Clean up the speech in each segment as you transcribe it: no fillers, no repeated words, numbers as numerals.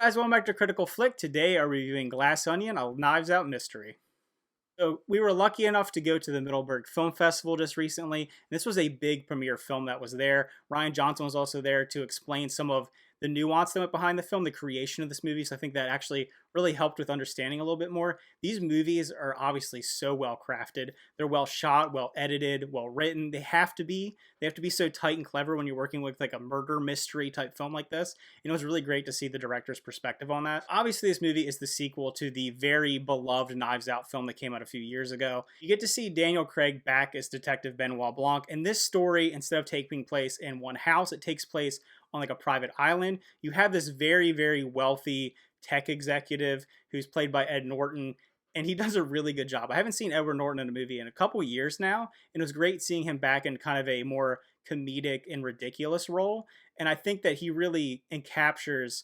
Guys, welcome back to Critical Flick. Today, are reviewing Glass Onion, a Knives Out mystery. So we were lucky enough to go to the Middleburg Film Festival just recently. And this was a big premiere film that was there. Ryan Johnson was also there to explain some of the nuance that went behind the film, the creation of this movie. So I think that actually really helped with understanding a little bit more. These movies are obviously so well crafted. They're well shot, well edited, well written. They have to be. They have to be so tight and clever when you're working with like a murder mystery type film like this. And it was really great to see the director's perspective on that. Obviously, this movie is the sequel to the very beloved Knives Out film that came out a few years ago. You get to see Daniel Craig back as Detective Benoit Blanc. And this story, instead of taking place in one house, it takes place on like a private island. You have this very, very wealthy tech executive who's played by Ed Norton, and he does a really good job. I haven't seen Edward Norton in a movie in a couple years now, and it was great seeing him back in kind of a more comedic and ridiculous role. And I think that he really encaptures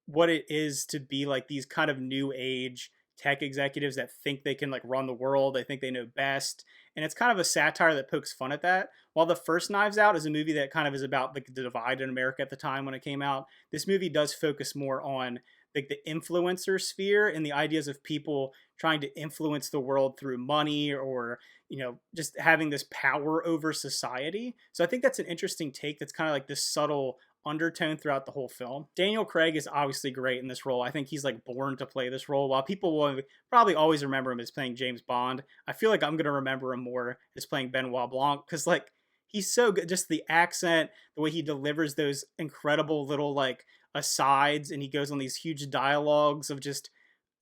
what it is to be like these kind of new age tech executives that think they can like run the world. They think they know best. And it's kind of a satire that pokes fun at that. While the first Knives Out is a movie that kind of is about like the divide in America at the time when it came out, this movie does focus more on like the influencer sphere and the ideas of people trying to influence the world through money or, you know, just having this power over society. So I think that's an interesting take that's kind of like this subtle undertone throughout the whole film. Daniel Craig is obviously great in this role. I think he's like born to play this role. While people will probably always remember him as playing James Bond, I feel like I'm going to remember him more as playing Benoit Blanc because like he's so good. Just the accent, the way he delivers those incredible little like asides, and he goes on these huge dialogues of just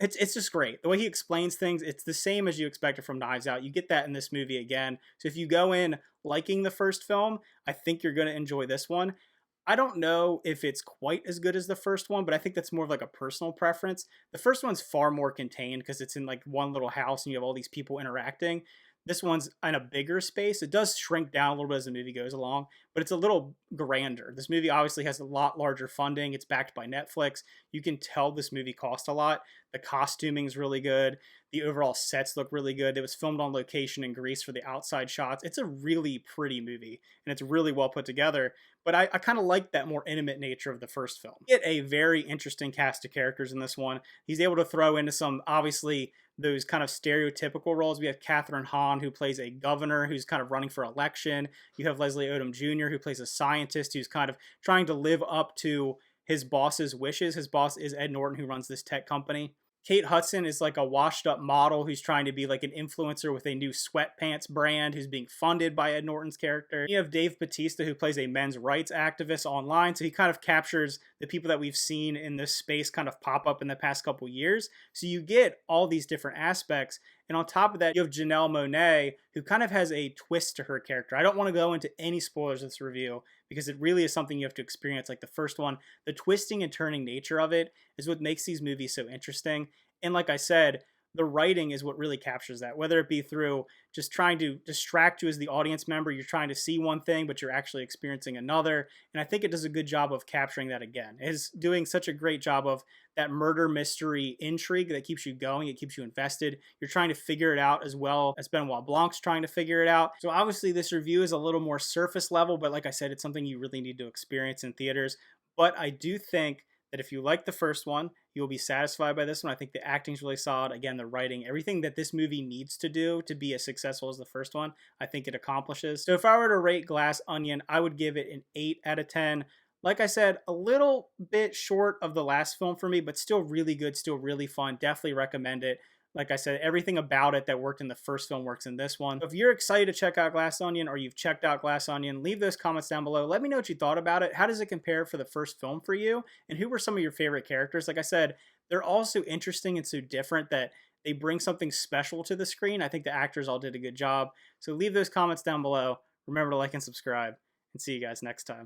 it's just great. The way he explains things, it's the same as you expected from Knives Out. You get that in this movie again. So if you go in liking the first film, I think you're going to enjoy this one. I don't know if it's quite as good as the first one, but I think that's more of like a personal preference. The first one's far more contained because it's in like one little house and you have all these people interacting. This one's in a bigger space. It does shrink down a little bit as the movie goes along, but it's a little grander. This movie obviously has a lot larger funding. It's backed by Netflix. You can tell this movie cost a lot. The costuming is really good. The overall sets look really good. It was filmed on location in Greece for the outside shots. It's a really pretty movie, and it's really well put together. But I kind of like that more intimate nature of the first film. Get a very interesting cast of characters in this one. He's able to throw into some, obviously, those kind of stereotypical roles. We have Catherine Hahn, who plays a governor who's kind of running for election. You have Leslie Odom Jr., who plays a scientist who's kind of trying to live up to his boss's wishes. His boss is Ed Norton, who runs this tech company. Kate Hudson is like a washed up model who's trying to be like an influencer with a new sweatpants brand who's being funded by Ed Norton's character. You have Dave Bautista, who plays a men's rights activist online. So he kind of captures the people that we've seen in this space kind of pop up in the past couple years. So you get all these different aspects. And on top of that, you have Janelle Monáe, who kind of has a twist to her character. I don't want to go into any spoilers of this review because it really is something you have to experience like the first one. The twisting and turning nature of it is what makes these movies so interesting. And like I said, the writing is what really captures that, whether it be through just trying to distract you as the audience member. You're trying to see one thing, but you're actually experiencing another. And I think it does a good job of capturing that again. It is doing such a great job of that murder mystery intrigue that keeps you going. It keeps you invested. You're trying to figure it out as well as Benoit Blanc's trying to figure it out. So obviously this review is a little more surface level, but like I said, it's something you really need to experience in theaters. But I do think that if you like the first one, you will be satisfied by this one. I think the acting's really solid. Again, the writing, everything that this movie needs to do to be as successful as the first one, I think it accomplishes. So if I were to rate Glass Onion, I would give it an 8 out of 10. Like I said, a little bit short of the last film for me, but still really good, still really fun. Definitely recommend it. Like I said, everything about it that worked in the first film works in this one. So if you're excited to check out Glass Onion or you've checked out Glass Onion, leave those comments down below. Let me know what you thought about it. How does it compare for the first film for you? And who were some of your favorite characters? Like I said, they're all so interesting and so different that they bring something special to the screen. I think the actors all did a good job. So leave those comments down below. Remember to like and subscribe, and see you guys next time.